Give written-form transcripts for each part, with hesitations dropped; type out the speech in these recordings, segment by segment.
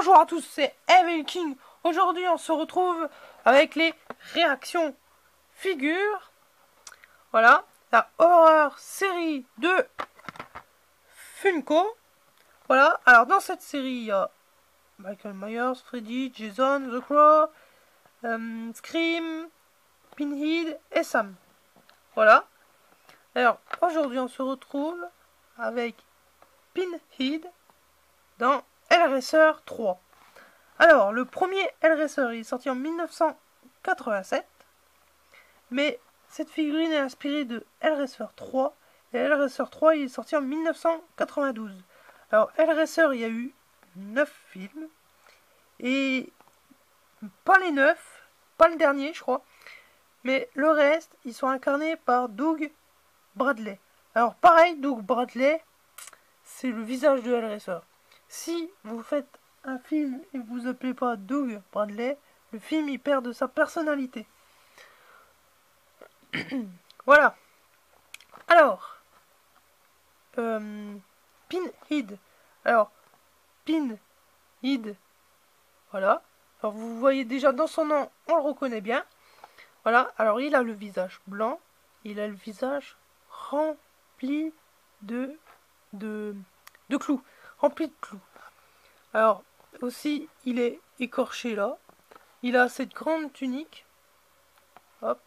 Bonjour à tous, c'est Evil King. Aujourd'hui, on se retrouve avec les réactions figures. Voilà, la horreur série de Funko. Voilà, alors dans cette série, il y a Michael Myers, Freddy, Jason, The Crow, Scream, Pinhead et Sam. Voilà. Alors, aujourd'hui, on se retrouve avec Pinhead dans Hellraiser 3. Alors, le premier Hellraiser, il est sorti en 1987, mais cette figurine est inspirée de Hellraiser 3, et Hellraiser 3, il est sorti en 1992. Alors, Hellraiser, il y a eu 9 films, et pas les 9, pas le dernier, je crois, mais le reste, ils sont incarnés par Doug Bradley. Alors, pareil, Doug Bradley, c'est le visage de Hellraiser. Si vous faites un film et vous appelez pas Doug Bradley, le film il perd de sa personnalité. Voilà. Alors, Pinhead. Alors, Pinhead. Voilà. Alors vous voyez déjà dans son nom, on le reconnaît bien. Voilà. Alors il a le visage blanc. Il a le visage rempli de clous. Rempli de clous. Alors, aussi, il est écorché là. Il a cette grande tunique. Hop.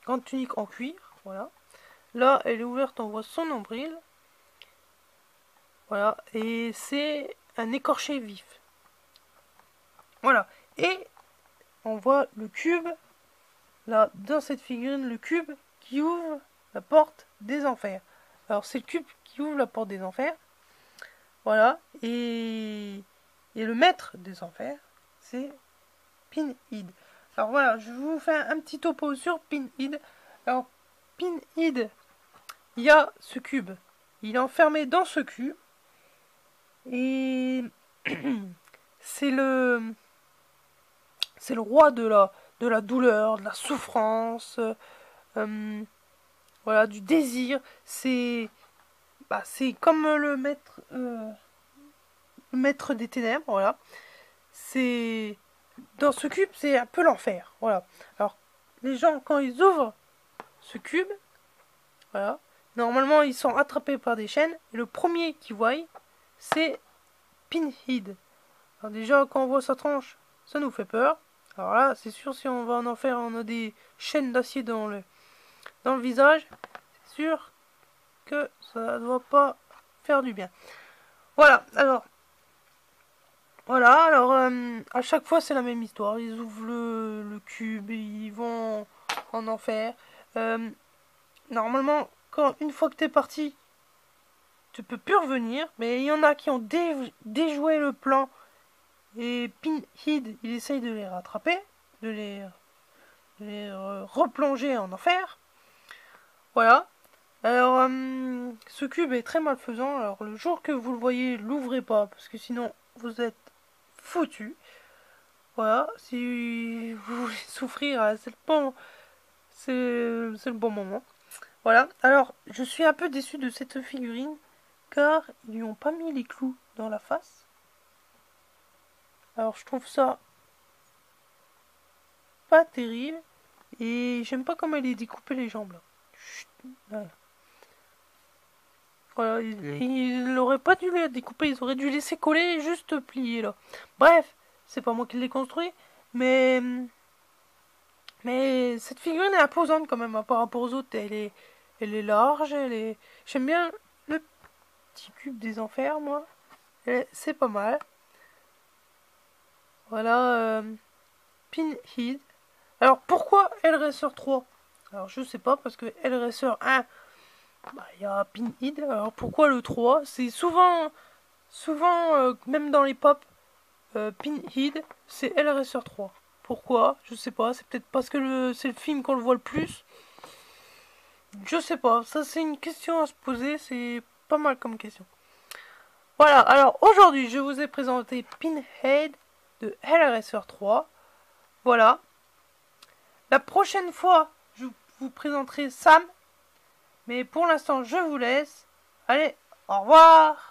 Grande tunique en cuir. Voilà. Là, elle est ouverte, on voit son nombril. Voilà. Et c'est un écorché vif. Voilà. Et on voit le cube. Là, dans cette figurine, le cube qui ouvre la porte des enfers. Alors, c'est le cube qui ouvre la porte des enfers. Voilà, et le maître des enfers, c'est Pinhead. Alors voilà, je vous fais un petit topo sur Pinhead. Alors, Pinhead, il y a ce cube. Il est enfermé dans ce cube. Et c'est le roi de la douleur, de la souffrance, voilà, du désir. C'est comme le maître des ténèbres, voilà. C'est dans ce cube, c'est un peu l'enfer, voilà. Alors les gens quand ils ouvrent ce cube, voilà, normalement ils sont attrapés par des chaînes et le premier qu'ils voient, c'est Pinhead. Alors déjà quand on voit sa tranche, ça nous fait peur. Alors là, c'est sûr, si on va en enfer, on a des chaînes d'acier dans le visage, c'est sûr que ça doit pas faire du bien. Voilà, alors à chaque fois c'est la même histoire. Ils ouvrent le cube, et ils vont en enfer. Normalement, une fois que t'es parti, tu peux plus revenir. Mais il y en a qui ont déjoué le plan. Et Pinhead, il essaye de les rattraper, de les replonger en enfer. Voilà. Alors, ce cube est très malfaisant. Alors, le jour que vous le voyez, l'ouvrez pas, parce que sinon, vous êtes foutu. Voilà, si vous voulez souffrir, c'est le bon moment. Voilà, alors, je suis un peu déçu de cette figurine, car ils lui ont pas mis les clous dans la face. Alors, je trouve ça pas terrible, et j'aime pas comment il est découpé les jambes, là. Chut, voilà, ils n'auraient pas dû les découper, ils auraient dû laisser coller et juste plier là. Bref, c'est pas moi qui l'ai construit, mais cette figurine est imposante quand même, hein, par rapport aux autres. Elle est large, j'aime bien le petit cube des enfers, moi. C'est pas mal. Voilà, Pinhead. Alors pourquoi Hellraiser 3? Alors je sais pas, parce que Hellraiser 1, il y a Pinhead. Alors pourquoi le 3? C'est souvent même dans les pop, Pinhead, c'est Hellraiser 3. Pourquoi? Je sais pas. C'est peut-être parce que c'est le film qu'on le voit le plus. Je sais pas. Ça, c'est une question à se poser. C'est pas mal comme question. Voilà. Alors, aujourd'hui, je vous ai présenté Pinhead de Hellraiser 3. Voilà. La prochaine fois, je vous présenterai Sam. Mais pour l'instant, je vous laisse. Allez, au revoir!